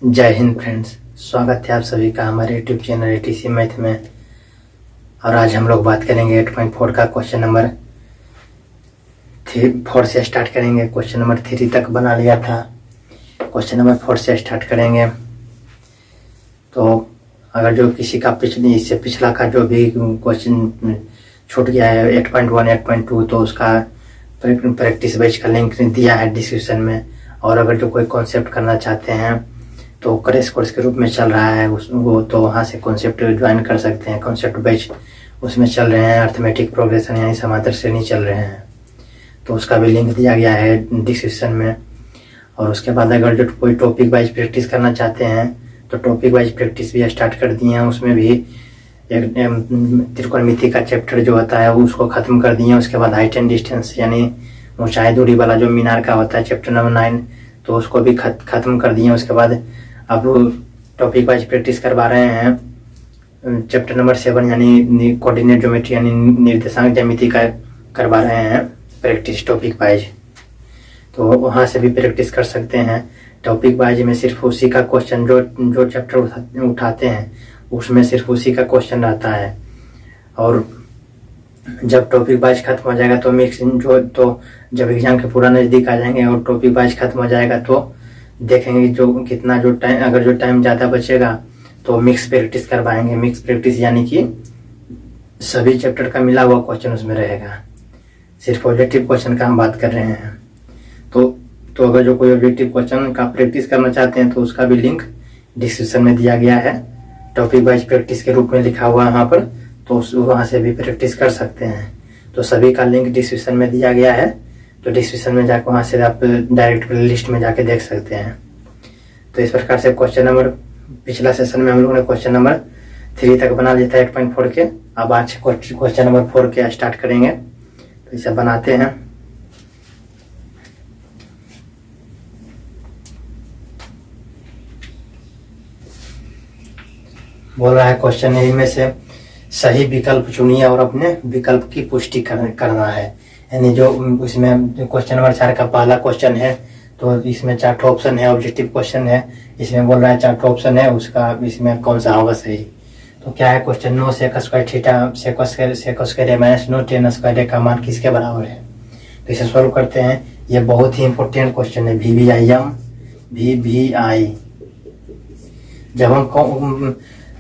जय हिंद फ्रेंड्स, स्वागत है आप सभी का हमारे यूट्यूब चैनल एटीसी मैथ में। और आज हम लोग बात करेंगे 8.4 का क्वेश्चन नंबर 4 से स्टार्ट करेंगे। क्वेश्चन नंबर 3 तक बना लिया था, क्वेश्चन नंबर 4 से स्टार्ट करेंगे। तो अगर जो किसी का इससे पिछला का जो भी क्वेश्चन छूट गया है 8.1 8.2 तो उसका प्रैक्टिस बैच का लिंक दिया है डिस्क्रिप्शन में। और अगर जो कोई कॉन्सेप्ट करना चाहते हैं तो क्रैश कोर्स के रूप में चल रहा है वो तो वहाँ से कॉन्सेप्ट ज्वाइन कर सकते हैं। कॉन्सेप्ट बैच उसमें चल रहे हैं, अर्थमेटिक प्रोग्रेशन यानी समांतर श्रेणी चल रहे हैं, तो उसका भी लिंक दिया गया है डिस्क्रिप्शन में। और उसके बाद अगर जो कोई टॉपिक वाइज प्रैक्टिस करना चाहते हैं तो टॉपिक वाइज प्रैक्टिस भी स्टार्ट कर दिए हैं। उसमें भी एक त्रिकोणमिति का चैप्टर जो होता है वो उसको ख़त्म कर दिए हैं। उसके बाद हाइट एंड डिस्टेंस यानी ऊंचाई दूरी वाला जो मीनार का होता है चैप्टर नंबर 9 तो उसको भी ख़त्म कर दिए हैं। उसके बाद अब टॉपिक वाइज प्रैक्टिस करवा रहे हैं चैप्टर नंबर 7 यानी कोऑर्डिनेट ज्योमेट्री यानी निर्देशांक ज्यामिति का करवा रहे हैं प्रैक्टिस टॉपिक वाइज। तो वहाँ से भी प्रैक्टिस कर सकते हैं। टॉपिक वाइज में सिर्फ उसी का क्वेश्चन जो चैप्टर उठाते हैं उसमें सिर्फ उसी का क्वेश्चन रहता है। और जब टॉपिक वाइज खत्म हो जाएगा तो मिक्स तो जब एग्जाम के पूरा नज़दीक आ जाएंगे और टॉपिक वाइज खत्म हो जाएगा तो देखेंगे जो कितना जो टाइम अगर जो टाइम ज़्यादा बचेगा तो मिक्स प्रैक्टिस करवाएंगे। मिक्स प्रैक्टिस यानी कि सभी चैप्टर का मिला हुआ क्वेश्चन उसमें रहेगा, सिर्फ ऑब्जेक्टिव क्वेश्चन का हम बात कर रहे हैं। तो अगर जो कोई ऑब्जेक्टिव क्वेश्चन का प्रैक्टिस करना चाहते हैं तो उसका भी लिंक डिस्क्रिप्शन में दिया गया है, टॉपिक वाइज प्रैक्टिस के रूप में लिखा हुआ है वहाँ पर, तो वहाँ से भी प्रैक्टिस कर सकते हैं। तो सभी का लिंक डिस्क्रिप्शन में दिया गया है, तो डिस्क्रिप्शन में जाकर वहाँ से आप डायरेक्ट प्ले लिस्ट में जाके देख सकते हैं। तो इस प्रकार से क्वेश्चन नंबर पिछला सेशन में हम लोगों ने क्वेश्चन नंबर 3 तक बना लिया था 8.4 के। अब आज क्वेश्चन नंबर 4 के स्टार्ट करेंगे। तो इसे बनाते हैं। बोल रहा है क्वेश्चन इनमें से सही विकल्प चुनिए और अपने विकल्प की पुष्टि करना है। यानी जो इसमें क्वेश्चन नंबर 4 का पहला क्वेश्चन है तो इसमें 4 ऑप्शन है, ऑब्जेक्टिव क्वेश्चन है। इसमें बोल रहा है 4 ऑप्शन है, उसका इसमें कौन सा होगा सही। तो क्या है क्वेश्चन, नो sec square theta sec square minus नो टेन स्क्वायर का मान किसके बराबर है। तो इसे सॉल्व करते हैं। ये बहुत ही इंपॉर्टेंट क्वेश्चन है, VVI।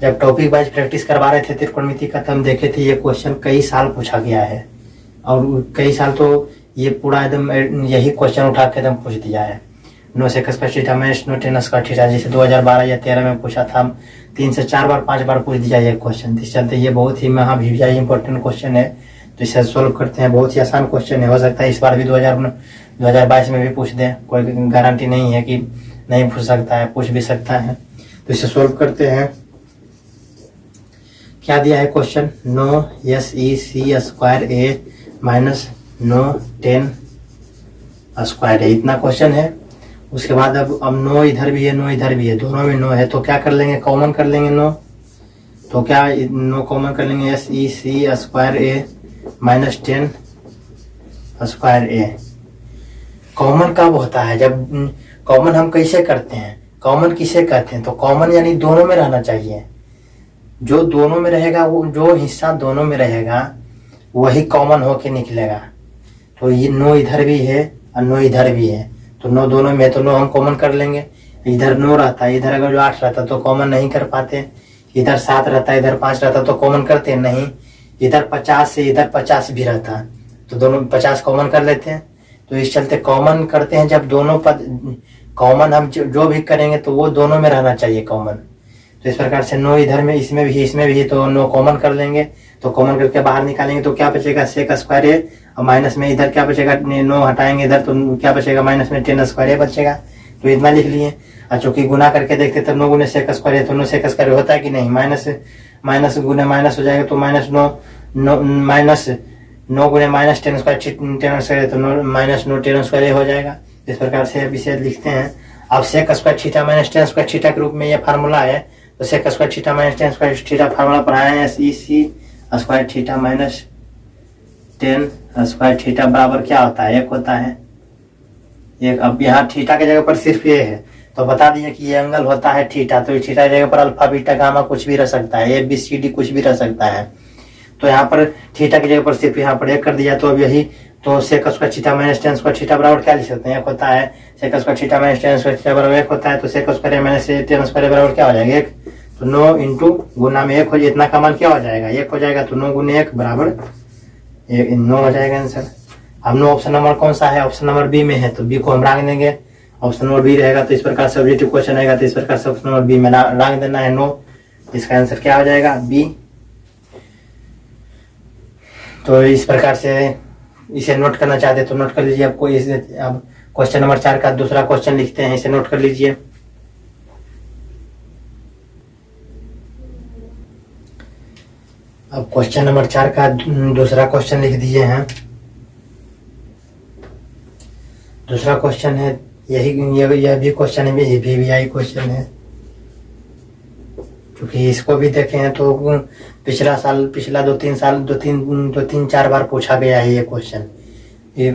जब टॉपिक वाइज प्रैक्टिस करवा रहे थे त्रिकोणमिति का तो हम देखे थे ये क्वेश्चन कई साल पूछा गया है और कई साल तो ये पूरा एकदम यही क्वेश्चन उठा के एकदम पूछ दिया है। नो सेक स्क्वायर थीटा माइनस नो टेन स्क्वायर थीटा जैसे 2012 या 13 में पूछा था, 3 से 4 बार 5 बार पूछ दिया ये क्वेश्चन। इस चलते ये बहुत ही VVI इंपॉर्टेंट क्वेश्चन है। तो इसे सोल्व करते हैं। बहुत ही आसान क्वेश्चन है, हो सकता है इस बार भी 2022 में भी पूछ दें, कोई गारंटी नहीं है कि नहीं पूछ सकता है, पूछ भी सकता है। तो इसे सोल्व करते हैं। क्या दिया है क्वेश्चन, नो SEC स्क्वायर A माइनस नो 10 स्क्वायर है, इतना क्वेश्चन है। उसके बाद अब नो इधर भी है नो इधर भी है, दोनों में नो है तो क्या कर लेंगे, कॉमन कर लेंगे नो। तो क्या नो कॉमन कर लेंगे, SEC square A minus 10 square A। Common कब होता है, जब कॉमन हम कैसे करते हैं, कॉमन किसे कहते हैं। तो कॉमन यानी दोनों में रहना चाहिए, जो दोनों में रहेगा वो जो हिस्सा दोनों में रहेगा वही कॉमन होके निकलेगा। तो ये नो इधर भी है और नो इधर भी है, तो नो दोनों में, तो नो हम कॉमन कर लेंगे। इधर 9 रहता है, इधर अगर जो 8 रहता तो कॉमन नहीं कर पाते। इधर 7 रहता है, इधर 5 रहता तो कॉमन करते नहीं। इधर 50 से इधर 50 भी रहता तो दोनों 50 कॉमन कर लेते हैं। तो इस चलते कॉमन करते हैं जब दोनों पद कॉमन हम जो भी करेंगे तो वो दोनों में रहना चाहिए कॉमन। तो इस प्रकार से नो इधर में इसमें भी तो नो कॉमन कर लेंगे। तो कॉमन करके बाहर निकालेंगे तो क्या बचेगा, सेक स्क्वायर ए और माइनस में इधर क्या बचेगा, नो हटाएंगे इधर तो क्या बचेगा, माइनस में 10 स्क्वायर ए बचेगा। तो इतना लिख लिए। और चूंकि गुना करके देखते तब 9 गुने सेक स्क्वायर है तो नो सेक स्क्वायर होता है कि नहीं, माइनस गुने माइनस हो जाएगा तो माइनस 9 गुने माइनस 10 स्क्वायर तो माइनस नो 10 स्क्वायर हो जाएगा। इस प्रकार से अब इसे लिखते हैं। अब sec square theta minus 10 square theta के रूप में ये फार्मूला है। तो sec square theta minus 10 square theta formula पढ़ाए हैं, SEC square theta minus 10 square theta बराबर क्या होता है, 1 होता है। एक अब यहाँ थीटा की जगह पर सिर्फ ये है तो बता दिए कि ये एंगल होता है थीटा, तो थीटा की जगह पर अल्फा बीटा गामा कुछ भी रह सकता है, ए बी सी डी कुछ भी रह सकता है। तो यहाँ पर थीटा की जगह पर सिर्फ यहाँ पर एक कर दिया, तो अब यही तो sec square theta minus tan square theta बराबर क्या लिख सकते हैं, एक होता है sec square theta minus tan square theta बराबर एक होता है, तो sec square minus tan square बराबर क्या हो जाएगा एक, तो 9 इंटू गुना में एक हो, इतना का मान क्या हो जाएगा एक हो जाएगा, तो 9 गुने 1 बराबर 9 हो जाएगा आंसर। अब 9 ऑप्शन नंबर कौन सा है, ऑप्शन नंबर बी में है, तो बी को हम रंग देंगे, ऑप्शन नंबर बी रहेगा। तो इस प्रकार से ऑब्जेक्टिव क्वेश्चन रहेगा, तो इस प्रकार से ऑप्शन नंबर बी में रंग देना है 9, इसका आंसर क्या हो जाएगा बी। तो इस प्रकार से इसे नोट करना चाहते तो नोट कर लीजिए। आपको अब क्वेश्चन नंबर 4 का दूसरा क्वेश्चन लिखते हैं, इसे नोट कर लीजिए। अब क्वेश्चन नंबर 4 का दूसरा क्वेश्चन लिख दिए हैं। दूसरा क्वेश्चन है यह भी क्वेश्चन है, ये भी आई क्वेश्चन है, क्योंकि इसको भी देखे हैं तो पिछला 2-3 4 बार पूछा गया है ये क्वेश्चन,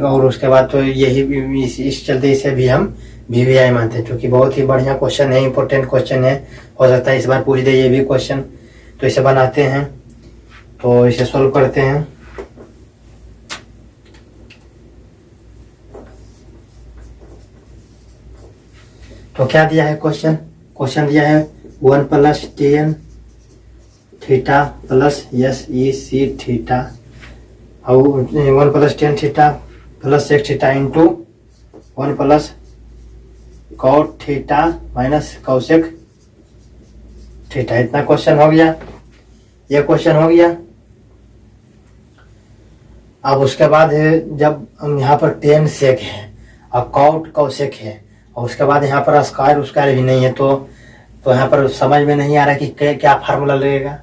और उसके बाद तो यही इस चलते इसे भी हम VVI मानते हैं, क्योंकि बहुत ही बढ़िया क्वेश्चन है, इंपॉर्टेंट क्वेश्चन है, हो सकता है इस बार पूछ दे ये भी क्वेश्चन। तो इसे बनाते हैं, तो इसे सोल्व करते हैं। तो क्या दिया है क्वेश्चन दिया है 1 + tan theta plus SEC theta और 1 + tan theta plus sec theta into 1 + cot theta minus cosec theta, इतना क्वेश्चन हो गया, ये क्वेश्चन हो गया। अब उसके बाद है जब हम यहाँ पर tan sec है और cot cosec है, और उसके बाद यहाँ पर स्क्वायर उसका भी नहीं है, तो यहाँ पर समझ में नहीं आ रहा है कि क्या फार्मूला लगेगा।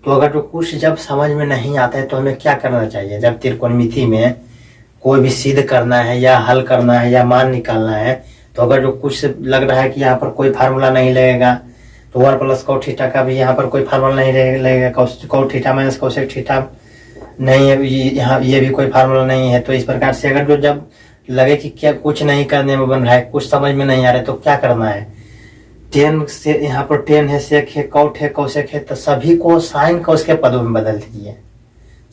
तो अगर जो कुछ जब समझ में नहीं आता है तो हमें क्या करना चाहिए, जब त्रिकोणमिति में कोई भी सिद्ध करना है या हल करना है या मान निकालना है, तो अगर जो कुछ लग रहा है कि यहाँ पर कोई फार्मूला नहीं लगेगा, तो 1 + cot थीटा का भी यहाँ पर कोई फार्मूला नहीं लगेगा, cot theta minus cosec theta नहीं है, यहाँ ये भी कोई फार्मूला नहीं है। तो इस प्रकार से अगर जो जब लगे कि क्या कुछ नहीं करने में बन रहा है, कुछ समझ में नहीं आ रहा है, तो क्या करना है, tan से यहाँ पर tan है, sec है, cot है, cosec है, तो सभी को sin cos के पदों में बदल दीजिए।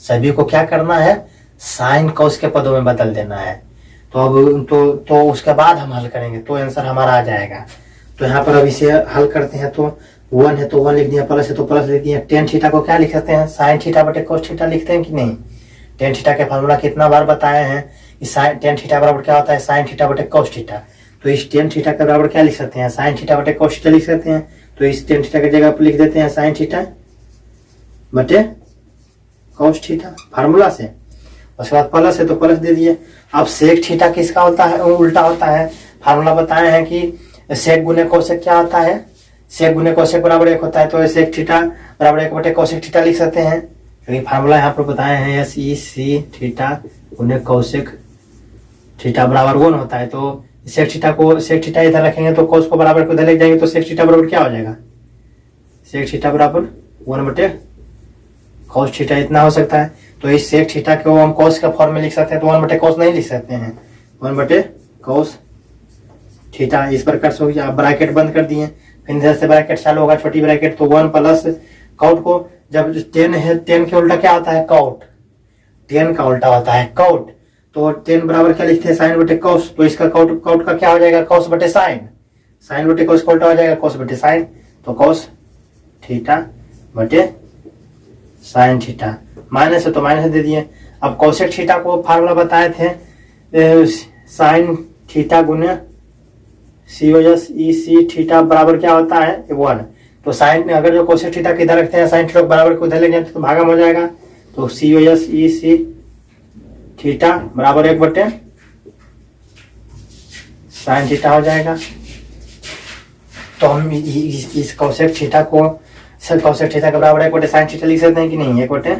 सभी को क्या करना है, sin cos के पदों में बदल देना है। तो अब तो उसके बाद हम हल करेंगे तो आंसर हमारा आ जाएगा। तो यहाँ पर अब इसे हल करते हैं, तो 1 है तो 1 लिख दिया, प्लस है तो प्लस लिख दिया। tan थीटा को क्या लिख सकते हैं, sin थीटा बटे cos थीटा लिखते हैं कि नहीं। tan थीटा के फार्मूला कितना बार बताए हैं कि tan थीटा बराबर क्या होता है, sin थीटा बटे cos थीटा। तो इस tan थीटा के बराबर क्या लिख सकते हैं, sin थीटा बटे cos थीटा लिख सकते हैं। तो इस tan थीटा की जगह पर लिख देते हैं sin थीटा बटे cos थीटा फार्मूला से। उसके बाद प्लस है तो प्लस दे दिए। अब sec थीटा किसका होता है, उल्टा होता है। फार्मूला बताए हैं कि sec गुने cosec क्या होता है, sec गुने cosec बराबर 1 होता है, तो sec थीटा बराबर 1 बटे cosec थीटा लिख सकते हैं, क्योंकि फार्मूला यहाँ पर बताए हैं SEC थीटा गुने cosec थीटा बराबर 1 होता है। तो sec थीटा इधर रखेंगे तो cos को बराबर को इधर ले जाएंगे, तो sec थीटा बराबर क्या हो जाएगा, sec थीटा बराबर 1 बटे cos थीटा, इतना हो सकता है। तो इस sec थीटा को हम cos का फॉर्म में लिख सकते हैं, तो 1 बटे cos नहीं लिख सकते हैं, 1 बटे cos थीटा। इस प्रकार से हो गया। आप ब्रैकेट बंद कर दिए, फिर इधर से ब्रैकेट चालू होगा, छोटी ब्रैकेट, तो 1 + cot को जब tan है, tan के उल्टा क्या होता है cot, tan का उल्टा होता है cot, तो tan बराबर क्या लिखते हैं sin बटे cos। तो इसका cot का क्या हो जाएगा, cos बटे sin बटे cos का उल्टा हो जाएगा cos बटे sin, तो cos थीटा बटे sin थीटा। माइनस है तो माइनस दे दिए। अब cosec थीटा को फार्मूला बताए थे sin थीटा गुने cos थीटा बराबर क्या होता है 1। तो sin अगर जो cosec थीटा किधर रखते हैं, sin थीटा बराबर को उधर ले जाते तो भागम हो जाएगा, तो cos थीटा बराबर 1 बटे sin थीटा हो जाएगा। तो हम इस cosec थीटा को cosec थीटा के बराबर 1 बटे sin थीटा लिख सकते हैं कि नहीं, 1 बटे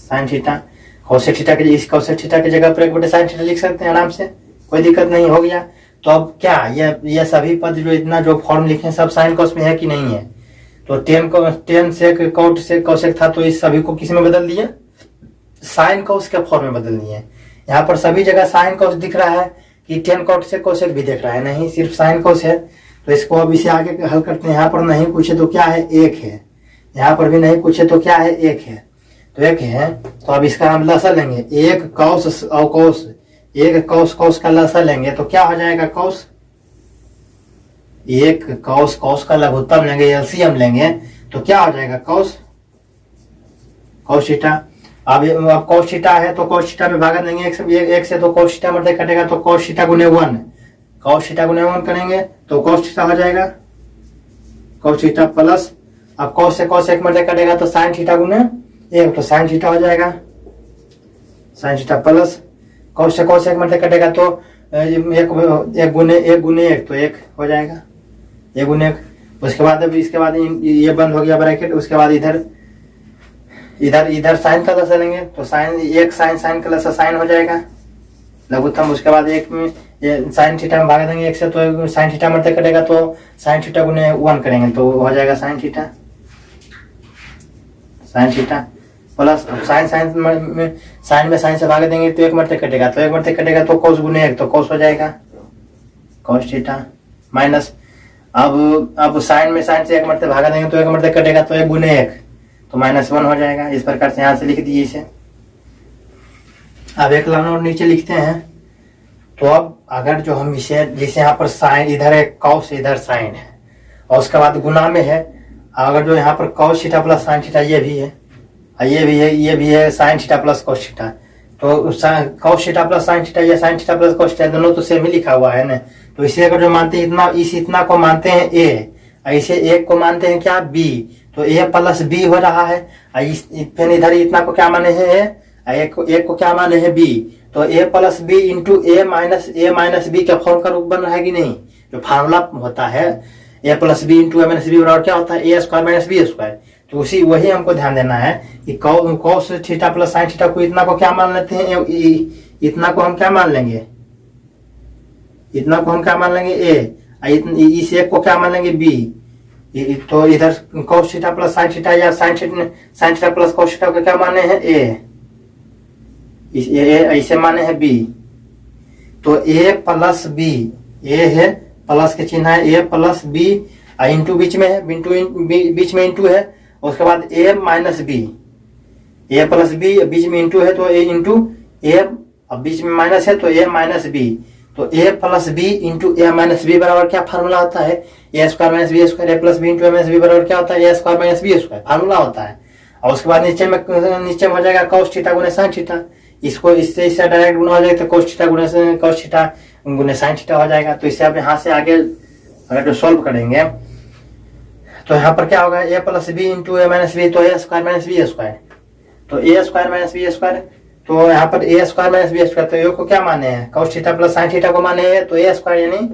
sin थीटा। cosec थीटा के इस cosec थीटा की जगह पर 1 बटे sin थीटा लिख सकते हैं आराम से, कोई दिक्कत नहीं, हो गया। तो अब क्या ये सभी पद जो इतना जो फॉर्म लिखे सब sin cos में है कि नहीं है। तो tan से cot से cosec था, तो इस सभी को किस में बदल दिए, sin cos के फॉर्म में बदल दिए। यहाँ पर सभी जगह sin cos दिख रहा है, कि tan cot कोसेक भी देख रहा है, नहीं सिर्फ साइन कोस है। तो इसको अब इसे आगे हल करते हैं। यहाँ पर नहीं पूछे तो क्या है, 1 है। यहाँ पर भी नहीं पूछे तो क्या है, 1 है। तो 1 है तो अब इसका हम लसा लेंगे, 1 कॉस और कॉस, 1 कॉस कॉस का लसा लेंगे तो क्या हो जाएगा, कॉस। 1 कॉस कॉस का लघुत्तम लेंगे, एलसीएम लेंगे तो क्या हो जाएगा, कॉस कॉस थीटा। अब कॉस थीटा है तो कॉस थीटा में भागा देंगे 1 से, तो कॉस थीटा मतलब कटेगा तो कॉस थीटा गुने 1, कॉस थीटा गुने 1 करेंगे तो कॉस थीटा हो जाएगा कॉस थीटा प्लस, अब कॉस से कॉस 1 मतलब कटेगा तो साइन थीटा गुने 1, तो साइन थीटा हो जाएगा साइन थीटा प्लस, कॉस से कॉस 1 मतलब कटेगा तो 1 गुने 1 तो 1 हो जाएगा, 1 गुने 1। उसके बाद अब इसके बाद ये बंद हो गया ब्रैकेट। उसके बाद इधर साइन का लसा लेंगे तो साइन 1 साइन का लसा साइन हो जाएगा लघुत्तम। उसके बाद 1 में साइन थीटा में भाग देंगे 1 से, तो साइन थीटा मतलब कटेगा तो साइन थीटा गुने 1 करेंगे तो हो जाएगा साइन थीटा प्लस। अब साइन में साइन से भाग देंगे तो 1 मतलब कटेगा, तो 1 मतलब कटेगा तो कॉस गुने 1 तो कॉस हो जाएगा कॉस थीटा माइनस। अब साइन में साइन से 1 मतलब भागा देंगे तो 1 मतलब कटेगा तो 1 गुने 1 तो -1 हो जाएगा। इस प्रकार से यहाँ से लिख दीजिए इसे। अब एक लाइन और नीचे लिखते हैं। तो अब अगर जो हम इसे जैसे यहाँ पर साइन, इधर है कॉस इधर साइन है और उसके बाद गुना में है, अगर जो यहाँ पर cos theta plus sine theta ये भी है ये भी है sine theta plus cos theta, तो cos theta plus sine theta या sine theta plus cos theta दोनों तो सेम ही लिखा हुआ है ना। तो इसे अगर जो मानते हैं इतना को मानते हैं ए, ऐसे 1 को मानते हैं क्या, बी, तो ए प्लस बी हो रहा है। फिर इधर इतना को क्या माने हैं, एक को क्या माने हैं, बी, तो A plus B into A minus B का फॉर्म का रूप बन रहा है कि नहीं। जो फार्मूला होता है ए plus B into A minus B बराबर क्या होता है, A square minus B square. तो वही हमको ध्यान देना है कि cos theta plus sine theta को इतना को क्या मान लेते हैं, इतना को हम क्या मान लेंगे, ए, इस एक को क्या मान लेंगे, बी। तो इधर cos theta plus sine theta या sine theta plus cos theta को क्या माने हैं, ए, ऐसे माने हैं बी। तो ए प्लस बी, ए है प्लस के चिन्ह है, ए प्लस बी इंटू बीच में है, बीच में इंटू है। उसके बाद ए माइनस बी, ए प्लस बी बीच में इंटू है तो ए इंटू ए, अब बीच में माइनस है तो ए माइनस बी, तो A plus B into A minus B बराबर क्या फार्मूला होता है, A square minus B square, A plus B into A minus B बराबर क्या होता है, A square minus B square formula होता है। और उसके बाद नीचे में हो जाएगा कॉस थीटा गुने साइन थीटा, इसको इससे डायरेक्ट गुना हो जाएगा तो कॉस थीटा गुने साइन थीटा हो जाएगा। तो इससे आप यहाँ से आगे अगर जो सॉल्व करेंगे तो यहाँ पर क्या होगा, ए plus B into A minus B, तो ए स्क्वायर माइनस बी स्क्वायर, तो ए स्क्वायर माइनस बी स्क्वायर, तो यहाँ पर ए स्क्वायर माइनस बी स्क्वायर, तो ए को क्या माने हैं, cos theta plus sine theta को माने हैं, तो ए स्क्वायर यानी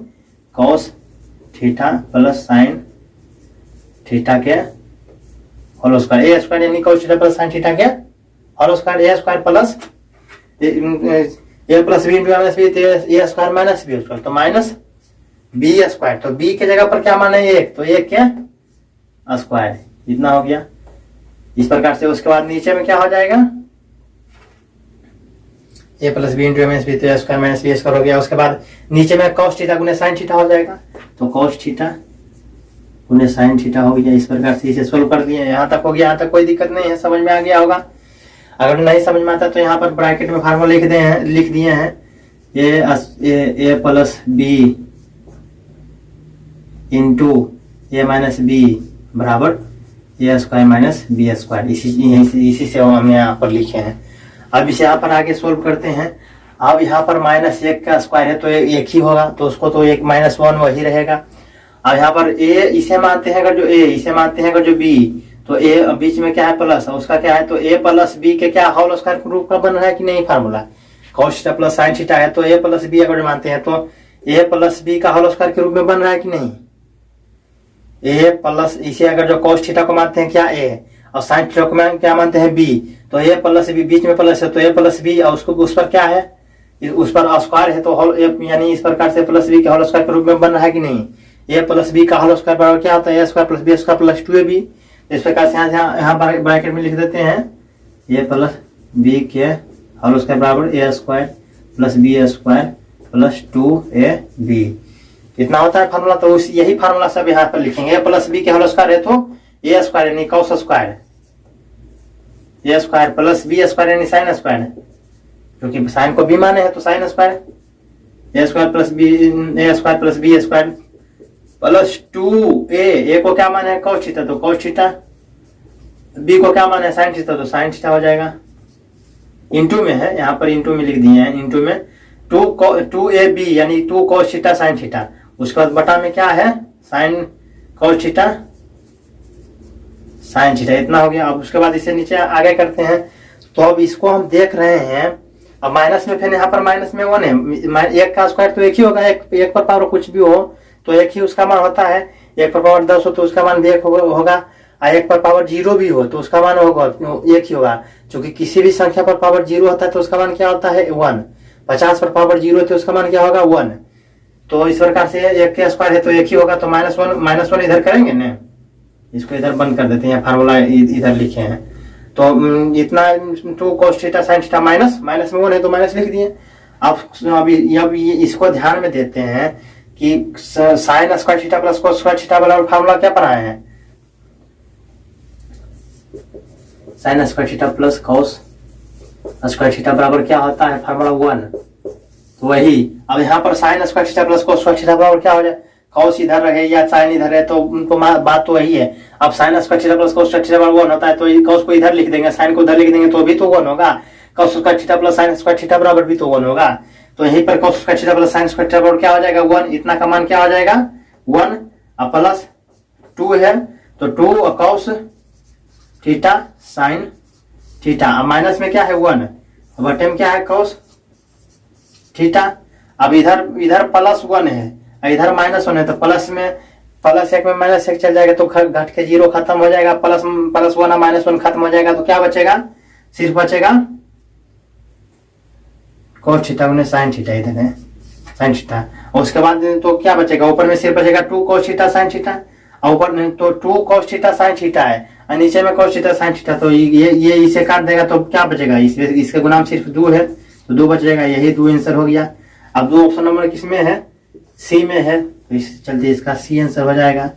cos theta plus sine theta के होल स्क्वायर, ए स्क्वायर यानी cos theta plus sine theta के whole square, A square plus A plus B into A minus B, तो ए square minus B square, तो माइनस बी स्क्वायर, तो B के जगह पर क्या माने 1, तो 1 क्या स्क्वायर, इतना हो गया इस प्रकार से। उसके बाद नीचे में क्या हो जाएगा, ए plus B into A minus B, तो ए स्क्वायर माइनस बी स्क्वायर हो गया। उसके बाद नीचे में कॉस थीटा गुने साइन थीटा हो जाएगा, तो कॉस थीटा गुने साइन थीटा हो गया। इस प्रकार से इसे सोल्व कर दिए, यहाँ तक हो गया, यहाँ तक कोई दिक्कत नहीं है, समझ में आ गया होगा। अगर नहीं समझ में आता तो यहाँ पर ब्रैकेट में फार्मूला लिख दिए हैं, A plus B into A minus B बराबर A square minus B square, इसी से हम यहाँ पर लिखे हैं। अब इसे यहाँ पर आगे सोल्व करते हैं। अब यहाँ पर -1 का स्क्वायर है तो 1 ही होगा, तो उसको तो 1 -1 वही रहेगा। अब यहाँ पर ए इसे मानते हैं अगर जो ए, इसे मानते हैं अगर जो बी, तो ए बीच में क्या है प्लस, उसका क्या है, तो ए प्लस बी के क्या होल स्क्वायर के रूप का बन रहा है कि नहीं formula, cos theta plus sine theta है, तो ए प्लस बी अगर मानते हैं तो ए प्लस बी का होल स्क्वायर के रूप में बन रहा है कि नहीं, ए प्लस, इसे अगर जो कॉस थीटा को मानते हैं क्या ए, और साइन थीटा को क्या मानते हैं बी, तो ए प्लस बी बीच में प्लस है तो ए प्लस बी, और उसको उस पर क्या है, उस पर स्क्वायर है तो होल, यानी इस प्रकार से प्लस बी के होल स्क्वायर के रूप में बन रहा है कि नहीं। ए प्लस बी का होल स्क्वायर बराबर क्या होता है, A square plus B square plus 2ab। इस प्रकार से यहाँ ब्रैकेट में लिख देते हैं, ए प्लस बी के होल स्क्वायर बराबर A square plus B square plus 2ab कितना होता है फार्मूला। तो यही फार्मूला सब यहाँ पर लिखेंगे। a प्लस बी के होल स्क्वायर है तो a स्क्वायर यानी cos square, a square plus B square यानी साइन स्क्वायर, क्योंकि साइन को b माने है तो sine square, a square plus B square plus 2a को क्या माने है कॉस थीटा तो कॉस थीटा, b को क्या माने है साइन थीटा तो साइन थीटा हो जाएगा। इंटू में है, यहाँ पर इंटू में लिख दिए हैं, इंटू में 2ab यानी 2 cos थीटा साइन थीटा, उसके बाद बटा में क्या है sine cos theta sine theta, इतना हो गया। अब उसके बाद इसे नीचे आगे करते हैं। तो अब इसको हम देख रहे हैं, अब माइनस में, फिर यहाँ पर माइनस में 1 है, एक का स्क्वायर तो एक ही होगा, एक पर पावर कुछ भी हो तो एक ही उसका मान होता है, एक पर पावर 10 हो तो उसका मान भी एक होगा, और एक पर पावर 0 भी हो तो उसका मान होगा एक ही होगा, क्योंकि किसी भी संख्या पर पावर 0 होता है तो उसका मान क्या होता है 1, 50 पर पावर 0 है तो उसका मान क्या होगा 1। तो इस प्रकार से एक के स्क्वायर है तो एक ही होगा, तो -1 इधर करेंगे ना, इसको इधर बंद कर देते हैं, फार्मूला इधर लिखे हैं। तो इतना 2 cos theta sine theta minus में 1 है तो माइनस लिख दिए। अब इसको ध्यान में देते हैं कि sine square theta plus cos square theta वाला फार्मूला क्या पढ़ाए हैं, sine square theta plus cos square theta बराबर क्या होता है फार्मूला 1, तो वही। अब यहाँ पर sine square theta plus cos square theta बराबर क्या हो जाए, cos इधर रहे या साइन इधर है तो उनको बात तो वही है। अब sine square theta plus cos square theta बराबर 1 होता है तो cos को इधर लिख देंगे, साइन को उधर लिख देंगे तो भी तो 1 होगा, cos square theta plus sine square theta बराबर भी तो 1 होगा। तो यहीं पर cos square theta plus sine square theta बराबर क्या हो जाएगा 1, इतना का मान क्या हो जाएगा 1, अब प्लस 2 है तो 2 cos थीटा साइन थीटा, अब माइनस में क्या है 1, बटे में क्या है cos थीटा। अब इधर प्लस 1 है, इधर -1 है, तो प्लस में +1 में -1 चल जाएगा तो घट के 0 खत्म हो जाएगा, प्लस 1 और -1 खत्म हो जाएगा, तो क्या बचेगा, सिर्फ बचेगा cos थीटा उन्हें साइन थीटा, इधर है साइन थीटा। और उसके बाद तो क्या बचेगा, ऊपर में सिर्फ बचेगा 2 cos थीटा साइन थीटा, और ऊपर तो 2 cos थीटा साइन थीटा है और नीचे में cos थीटा साइन थीटा, तो ये इसे काट देगा तो क्या बचेगा, इसके गुणाम सिर्फ 2 है तो 2 बच जाएगा, यही 2 आंसर हो गया। अब 2 ऑप्शन नंबर किसमें है, सी में है, तो इस चलते इसका सी आंसर हो जाएगा।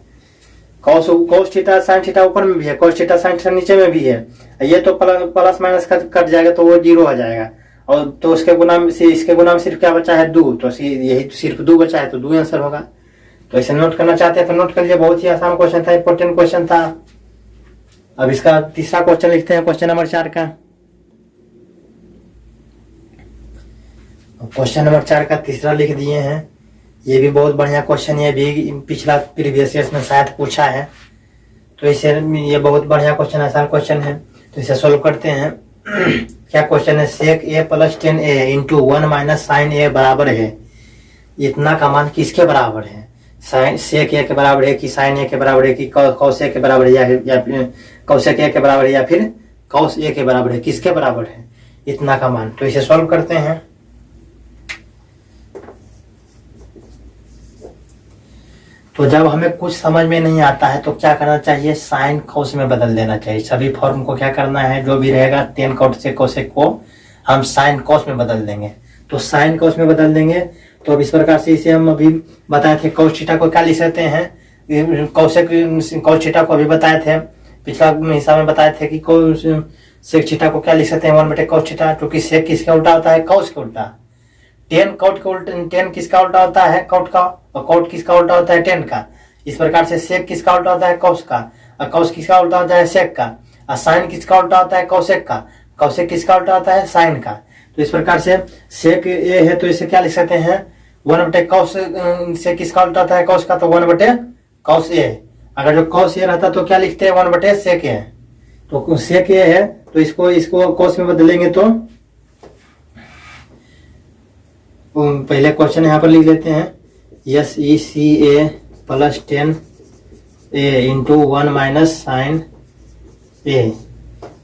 cos थीटा साइन थीटा ऊपर में भी है, cos थीटा साइन थीटा नीचे में भी है, ये तो प्लस माइनस कट जाएगा तो वो 0 हो जाएगा, और तो इसके गुणाम सिर्फ क्या बचा है 2, तो यही सिर्फ 2 बचा है तो 2 आंसर होगा। तो इसे नोट करना चाहते हैं तो नोट कर लीजिए, बहुत ही आसान क्वेश्चन था, इंपॉर्टेंट क्वेश्चन था। अब इसका तीसरा क्वेश्चन लिखते हैं, क्वेश्चन नंबर 4 का। क्वेश्चन नंबर 4 का तीसरा लिख दिए हैं, ये भी बहुत बढ़िया क्वेश्चन है, भी पिछला प्रीवियस ईयर में शायद पूछा है, तो इसे ये बहुत बढ़िया क्वेश्चन, आसान क्वेश्चन है, तो इसे सोल्व करते हैं। क्या क्वेश्चन है, sec a plus 10a into 1 minus sine a बराबर है, इतना का मान किसके बराबर है, साइन सेक a के बराबर है कि साइन a के बराबर है कि कॉस a के बराबर है या कॉस a के बराबर है या फिर कॉस a के बराबर है, किसके बराबर है इतना का मान। तो इसे सॉल्व करते हैं। तो जब हमें कुछ समझ में नहीं आता है तो क्या करना चाहिए, साइन कॉस में बदल देना चाहिए। सभी फॉर्म को क्या करना है, जो भी रहेगा टेन कॉसेक कोसेक को हम साइन कॉस में बदल देंगे, तो साइन कॉस में बदल देंगे। तो अब इस प्रकार से इसे हम अभी बताए थे, कॉस थीटा को क्या लिख सकते हैं, कॉस थीटा को अभी बताए थे, पिछला हिस्सा में बताए थे कि सेक थीटा को क्या लिख सकते हैं 1/cos थीटा, क्योंकि सेक किसका उल्टा होता है, कॉस के उल्टा। टेन कॉट के उल्टा, टेन किसका उल्टा होता है, कॉट का, और कॉट किसका उल्टा होता है, टेन का। इस प्रकार से सेक किसका उल्टा होता है, कॉस का, और कॉस किसका उल्टा होता है, सेक का। और साइन किसका उल्टा होता है, कॉसेक का, कॉसेक किसका उल्टा होता है, साइन का। तो इस प्रकार से सेक ए है तो इसे क्या लिख सकते हैं 1/cos, से किसका उल्टा होता है, कॉस का, तो 1/cos ए। अगर जो कॉस ए रहता तो क्या लिखते हैं 1/sec ए, तो सेक ए है तो इसको कॉस में बदलेंगे तो पहले क्वेश्चन यहाँ पर लिख लेते हैं, SECA plus 10a into 1 minus sine A.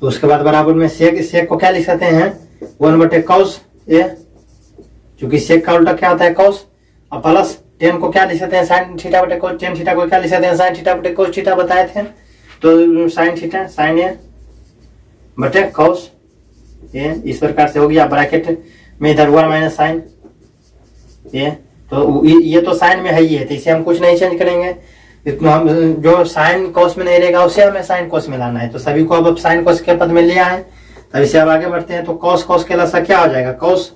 तो उसके बाद बराबर में सेक को क्या लिख सकते हैं 1/cos ए, क्योंकि सेक का उल्टा क्या होता है कॉस, और प्लस 10 को क्या लिख सकते हैं साइन थीटा बटे cos, 10 थीटा को क्या लिख सकते हैं साइन थीटा बटे cos थीटा बताए थे, तो साइन थीटा साइन ए बटे cos ए। इस प्रकार से हो गया, ब्रैकेट में इधर 1 माइनस साइन ए, तो ये तो साइन में है ही है, तो इसे हम कुछ नहीं चेंज करेंगे। इतना हम जो साइन कॉस में नहीं रहेगा उसे हमें साइन कॉस में लाना है, तो सभी को अब साइन कॉस के पद में ले आए। तब इसे अब आगे बढ़ते हैं, तो कॉस कॉस के लसा क्या हो जाएगा, कॉस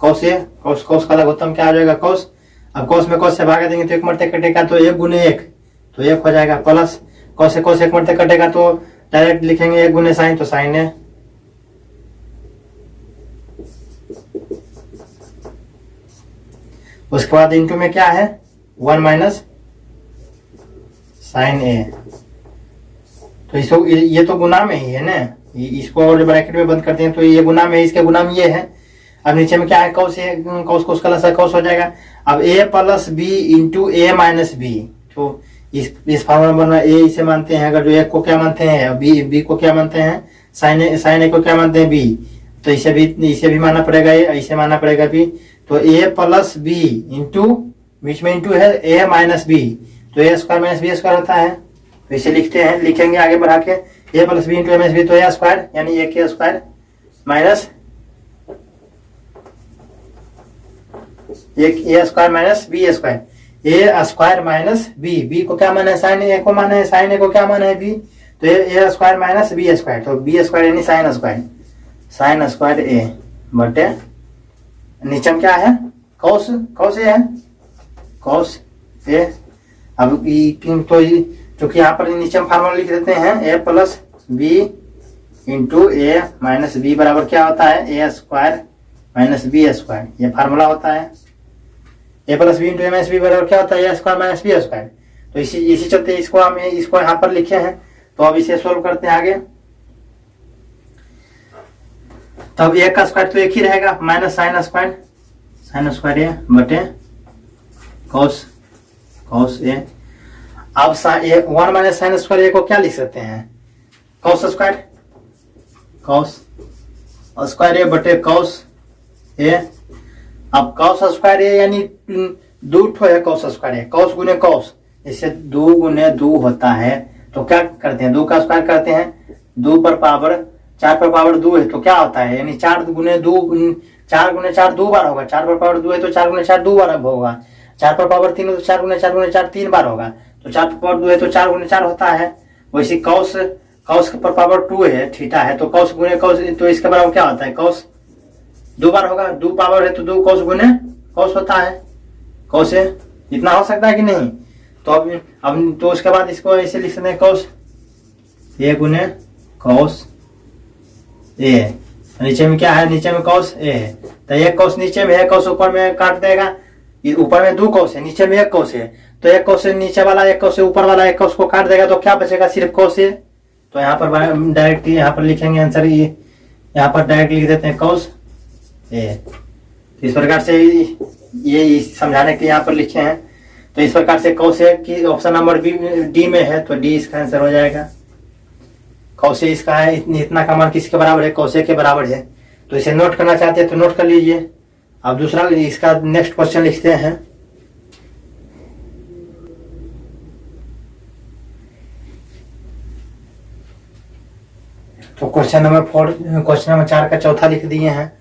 कॉस ये कॉस कॉस का लघुत्तम क्या हो जाएगा, कॉस। अब कॉस में कॉस से भागा देंगे तो एक मरते कटेगा, तो 1 गुने 1 तो 1 हो जाएगा, प्लस कॉस से कॉस 1 मरते कटेगा तो डायरेक्ट लिखेंगे 1 गुने साइन, तो साइन है। उसके बाद इंटू में क्या है 1 माइनस साइन ए, तो इसको ये तो गुना में ही है ना, इसको और ब्रैकेट में बंद करते हैं तो ये गुना में, इसके गुना में ये है। अब नीचे में क्या है कॉस ए, कॉस कोस का लसा कॉस हो जाएगा। अब a plus B into A minus B, तो इस फॉर्मूला बना ए इसे मानते हैं, अगर जो एक को क्या मानते हैं बी को क्या मानते हैं साइन ए को क्या मानते हैं बी, तो इसे भी मानना पड़ेगा ए, इसे मानना पड़ेगा बी। तो a प्लस बी इंटू बीच में इंटू है a माइनस बी, तो a square minus B square होता है, तो इसे लिखेंगे आगे बढ़ा के a plus B into A minus B, तो a स्क्वायर यानी a के square minus a square minus B square, a square minus B को क्या माना है साइन ए को माना है, साइन ए को क्या माना है बी, तो a square minus B square, तो बी स्क्वायर यानी साइन स्क्वायर ए बटे नीचे में क्या है कॉस ए है कॉस ए। अब तो चूंकि यहाँ पर नीचे में फार्मूला लिख देते हैं a plus B into A minus B बराबर क्या होता है A square minus B square, ये फार्मूला होता है। a plus B into A minus B बराबर क्या होता है A square minus B square, तो इसी चलते इसको यहाँ पर लिखे हैं। तो अब इसे सोल्व करते हैं आगे, तब एक का स्क्वायर तो एक ही रहेगा माइनस साइन स्क्वायर ए बटे कॉस ए। अब 1 माइनस साइन स्क्वायर ए को क्या लिख सकते हैं कॉस स्क्वायर ए बटे कॉस ए। अब कॉस स्क्वायर ए यानी 2 ठो है कॉस स्क्वायर ए, कॉस गुने कॉस, इससे 2 गुने 2 होता है, तो क्या करते हैं 2 का स्क्वायर करते हैं, 2 पर पावर 4 पर पावर 2 है तो क्या होता है यानी 4 गुने 4 2 बार होगा, 4 पर पावर 2 है तो 4 गुने 4 2 बार होगा, 4 पर पावर 3 है तो 4 गुने 4 3 बार होगा, तो 4 पर पावर 2 है तो 4 गुने 4 होता है। वैसे कॉस पर पावर 2 है थीटा है, तो कॉस गुने कॉस, तो इसके बराबर क्या होता है कॉस 2 बार होगा, 2 पावर है तो 2 कॉस गुने कॉस होता है, कॉस ए इतना हो सकता है कि नहीं। तो अब तो उसके बाद इसको ऐसे लिख सकते हैं कॉस ए गुने कॉस ए, नीचे में क्या है नीचे में कॉस ए है, तो एक कॉस नीचे में है, कॉस ऊपर में काट देगा, ऊपर में 2 कॉस है नीचे में 1 कॉस है, तो 1 कॉस नीचे वाला 1 कॉस ऊपर वाला 1 कॉस को काट देगा, तो क्या बचेगा सिर्फ कॉस ए। तो यहाँ पर डायरेक्ट यहाँ पर लिखेंगे आंसर, यहाँ पर डायरेक्ट लिख देते हैं कॉस ए। तो इस प्रकार से ये समझाने के यहाँ पर लिखे हैं, तो इस प्रकार से कॉस ए की ऑप्शन नंबर डी में है, तो डी इसका आंसर हो जाएगा। कॉस ए इसका है, इतना का मान किसके बराबर है कॉस ए के बराबर है, तो इसे नोट करना चाहते हैं तो नोट कर लीजिए। अब दूसरा इसका नेक्स्ट क्वेश्चन लिखते हैं, तो क्वेश्चन नंबर 4 का चौथा लिख दिए हैं।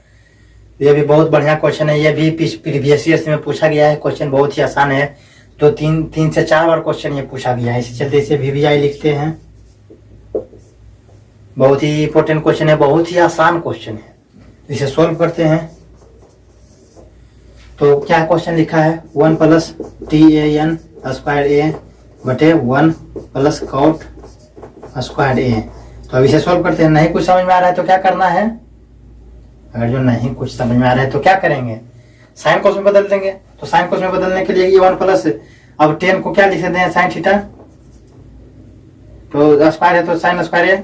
ये भी बहुत बढ़िया क्वेश्चन है, ये भी प्रीवियस ईयर में पूछा गया है, क्वेश्चन बहुत ही आसान है, तो 3 से 4 बार क्वेश्चन ये पूछा गया है, इसी चलते इसे VVI लिखते हैं। बहुत ही इंपॉर्टेंट क्वेश्चन है, बहुत ही आसान क्वेश्चन है, तो इसे सोल्व करते हैं। तो क्या क्वेश्चन लिखा है 1 प्लस tan स्क्वायर ए बटे 1 प्लस कॉट स्क्वायर ए। तो अब इसे सोल्व करते हैं। नहीं कुछ समझ में आ रहा है तो क्या करना है, अगर जो नहीं कुछ समझ में आ रहा है तो क्या करेंगे साइन कोस में बदल देंगे। तो साइन कोस में बदलने के लिए ये 1 प्लस, अब 10 को क्या लिख देते हैं साइन थीटा, तो स्क्वायर है तो साइन स्क्वायर ए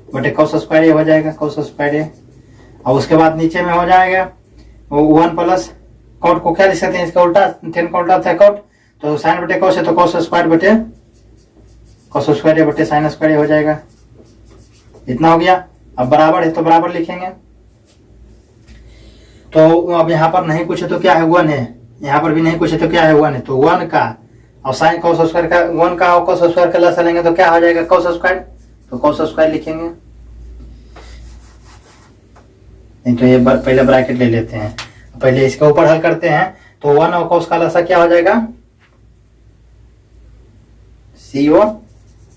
बटे कॉस स्क्वायर ए हो जाएगा, कॉस स्क्वायर ए। और उसके बाद नीचे में हो जाएगा 1 प्लस कॉट को क्या लिख सकते हैं इसका उल्टा, 10 का उल्टा था कॉट, तो साइन बटे कॉस है तो कॉस स्क्वायर बटे कॉस स्क्वायर ए बटे साइन स्क्वायर ए हो जाएगा। इतना हो गया। अब बराबर है तो बराबर लिखेंगे, तो अब यहाँ पर नहीं कुछ है तो क्या है 1 है, यहाँ पर भी नहीं कुछ है तो क्या है 1 है, तो 1 का और साइन कॉस स्क्वायर का 1 का और कॉस स्क्वायर का लसा लेंगे तो क्या हो जाएगा कॉस स्क्वायर, तो कॉस स्क्वायर लिखेंगे। तो ये पहले ब्रैकेट ले लेते हैं, पहले इसके ऊपर हल करते हैं, तो 1 और cos का लसा क्या हो जाएगा, CO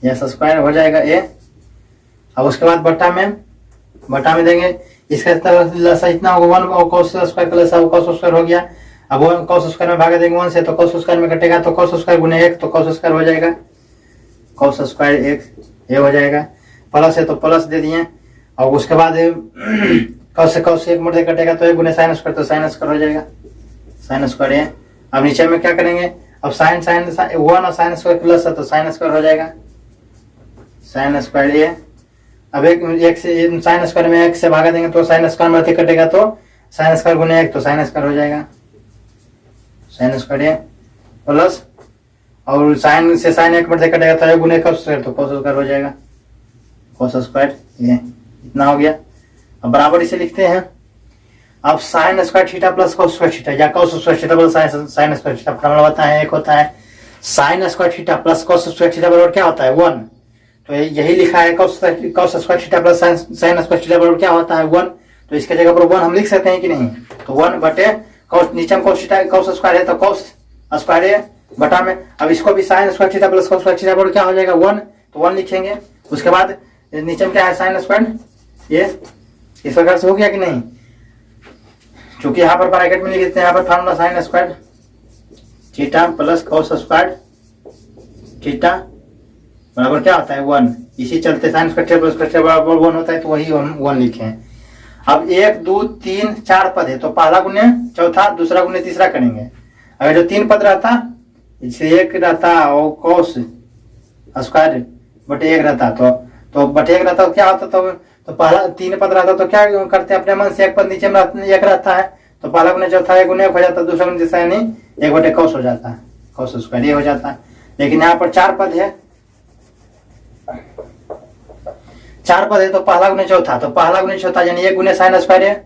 यस स्क्वायर हो जाएगा A। अब उसके बाद बटा में देंगे, इसका लसा इतना होगा 1 और cos स्क्वायर का लसा cos स्क्वायर हो गया। अब 1 cos स्क्वायर में भागा देंगे 1 से, तो cos स्क्वायर में कटेगा, तो cos स्क्वायर गुने 1 तो cos स्क्वायर हो जाएगा, cos स्क्वायर 1 ये हो जाएगा। प्लस है तो प्लस दे दिए, और उसके बाद cos से 1 मुड़ कटेगा तो 1 गुने साइन स्क्वायर, तो साइन स्क्वायर हो जाएगा, साइन स्क्वायर ये। अब नीचे में क्या करेंगे, अब साइन 1 और साइन स्क्वायर प्लस है तो साइन स्क्वायर हो जाएगा, साइन स्क्वायर ये। अब एक से साइन स्क्वायर में 1 से भागा देंगे तो साइन स्क्वायर में कटेगा, तो साइन स्क्वायर गुने 1 तो साइन स्क्वायर हो जाएगा, साइन स्क्वायर ये प्लस, और साइन से साइन 1 मध्य कटेगा तो 1 गुने cos स्क्वायर तो cos स्क्वायर हो जाएगा, cos स्क्वायर ये इतना हो गया। अब बराबर इसे लिखते हैं। अब sine square theta plus cos square theta या cos square theta plus sine square theta formula होता है, एक होता है sine square theta plus cos square theta बराबर क्या होता है 1, तो यही लिखा है cos square theta plus sine square theta बराबर क्या होता है 1, तो इसके जगह पर 1 हम लिख सकते हैं कि नहीं, तो 1 बटे cos, नीचे में cos स्क्वायर है तो cos स्क्वायर है बटा में, अब इसको भी sine square theta plus cos square theta बराबर क्या हो जाएगा 1, तो 1 लिखेंगे। उसके बाद नीचे में क्या है साइन स्क्वायर, ये इस प्रकार से हो गया कि नहीं, चूंकि यहाँ पर ब्रैकेट में लिख देते हैं, यहाँ पर formula sine square theta plus cos square theta बराबर क्या होता है 1, इसी चलते sine square theta plus cos theta बराबर 1 होता है, तो वही हम 1 लिखे हैं। अब 1 2 3 4 पद है, तो पहला गुने चौथा, दूसरा गुने तीसरा करेंगे। अगर जो 3 पद रहता, इसे 1 रहता और cos स्क्वायर बटे 1 रहता, तो बटे 1 रहता तो क्या होता, तो पहला 3 पद रहता तो क्या करते हैं अपने मन से, 1 पद नीचे में 1 रहता है, तो पहला गुने चौथा 1 गुने 1 हो जाता, दूसरा गुने तीसरा यानी 1 बटे cos हो जाता है, cos स्क्वायर ये हो जाता है। लेकिन यहाँ पर 4 पद है, 4 पद है तो पहला गुने चौथा, तो पहला गुने चौथा यानी 1 गुने साइन स्क्वायर है,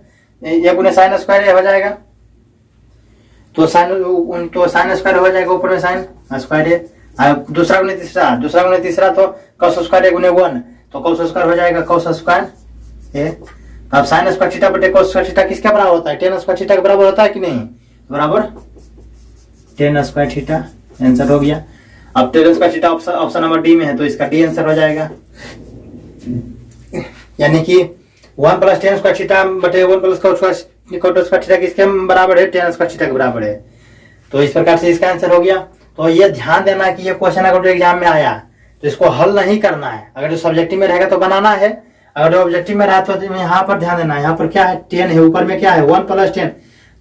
1 गुने साइन स्क्वायर हो जाएगा, तो साइन स्क्वायर हो जाएगा, ऊपर में साइन स्क्वायर है। दूसरा गुने तीसरा तो cos स्क्वायर गुने 1 तो cos स्क्वायर हो जाएगा, cos स्क्वायर ये। अब साइन स्क्वायर थीटा बटे cos स्क्वायर थीटा किसके बराबर होता है, tan स्क्वायर थीटा के बराबर होता है कि नहीं, बराबर tan स्क्वायर थीटा आंसर हो गया। अब tan square theta option number D में है, तो इसका डी आंसर हो जाएगा, यानी कि 1 प्लस tan स्क्वायर थीटा बटे 1 प्लस cos स्क्वायर थीटा किसके बराबर है, tan स्क्वायर थीटा के बराबर है। तो इस प्रकार से इसका आंसर हो गया। तो ये ध्यान देना कि ये क्वेश्चन अगर एग्जाम में आया तो इसको हल नहीं करना है, अगर जो सब्जेक्टिव में रहेगा तो बनाना है, अगर जो ऑब्जेक्टिव में रहा तो यहाँ पर ध्यान देना है, यहाँ पर क्या है 10 है, ऊपर में क्या है 1 प्लस 10,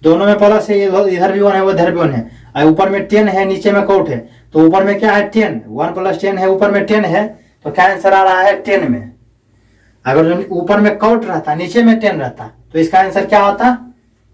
दोनों में प्लस है, इधर भी 1 है उधर भी 1 है, ऊपर में 10 है नीचे में कौट है, तो ऊपर में क्या है 10, 1 प्लस 10 है, ऊपर में 10 है, तो क्या आंसर आ रहा है 10 में। अगर जो ऊपर में कौट रहता नीचे में 10 रहता तो इसका आंसर क्या होता,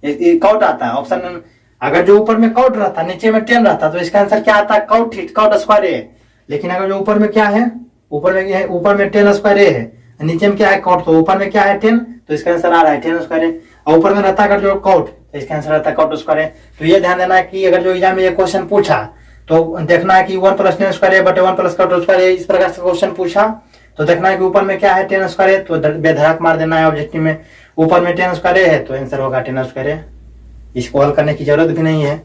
कौट आता है ऑप्शन। अगर जो ऊपर में कौट रहता नीचे में 10 रहता तो इसका आंसर क्या आता है कौट स्क्वायर है। लेकिन अगर जो ऊपर में क्या है, ऊपर में 10 स्क्वायर है, नीचे में क्या है कौट, तो ऊपर में क्या है 10, तो इसका आंसर आ रहा है 10 स्क्वायर है, और ऊपर में रहता अगर जो कौट तो इसका आंसर आता है कौट स्क्वायर है। तो ये ध्यान देना है कि अगर जो एग्जाम में ये क्वेश्चन पूछा तो देखना है कि 1 प्लस 10 स्क्वायर है बटे 1 प्लस कौट स्क्वायर है, इस प्रकार से क्वेश्चन पूछा तो देखना है कि ऊपर में क्या है 10 स्क्वायर है, तो बेधड़क मार देना है ऑब्जेक्टिव में, ऊपर में 10 स्क्वायर है तो आंसर होगा 10 स्क्वायर है। इसको हल करने की जरूरत भी नहीं है,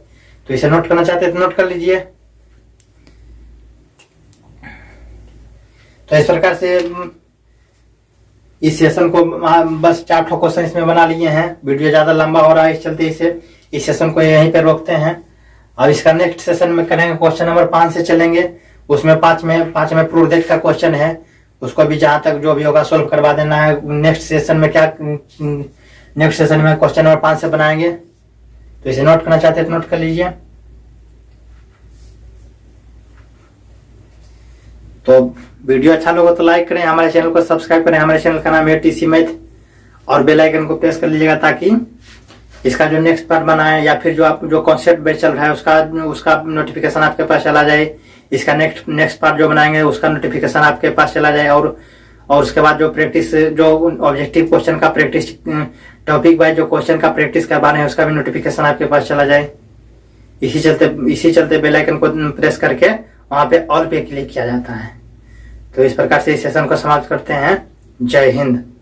तो इसे नोट करना चाहते हैं तो नोट कर लीजिए। तो इस प्रकार से इस सेशन को बस 4 क्वेश्चन इसमें बना लिए हैं, वीडियो ज्यादा लंबा हो रहा है इस चलते इस सेशन को यहीं पर रोकते हैं, और इसका नेक्स्ट सेशन में करेंगे क्वेश्चन नंबर 5 से चलेंगे, उसमें 5 में प्रोजेक्ट का क्वेश्चन है, उसको भी जहां तक जो भी होगा सोल्व करवा देना है। नेक्स्ट सेशन में क्वेश्चन नंबर 5 से बनाएंगे, तो इसे नोट करना चाहते हैं तो नोट कर लीजिए। तो वीडियो अच्छा लगा तो लाइक करें, हमारे चैनल को सब्सक्राइब करें, हमारे चैनल का नाम है टीसी मैथ, और बेल आइकन को प्रेस कर लीजिएगा ताकि इसका जो नेक्स्ट पार्ट बना है या फिर जो कॉन्सेप्ट बेस चल रहा है उसका नोटिफिकेशन आपके पास चला जाए, इसका नेक्स्ट पार्ट जो बनाएंगे उसका नोटिफिकेशन आपके पास चला जाए, और उसके बाद जो प्रैक्टिस जो ऑब्जेक्टिव क्वेश्चन का प्रैक्टिस टॉपिक वाइज जो क्वेश्चन का प्रैक्टिस करवाना है उसका भी नोटिफिकेशन आपके पास चला जाए। इसी चलते बेल आइकन को प्रेस करके वहां पे ऑल पे क्लिक किया जाता है। तो इस प्रकार से इस सेशन को समाप्त करते हैं। जय हिंद।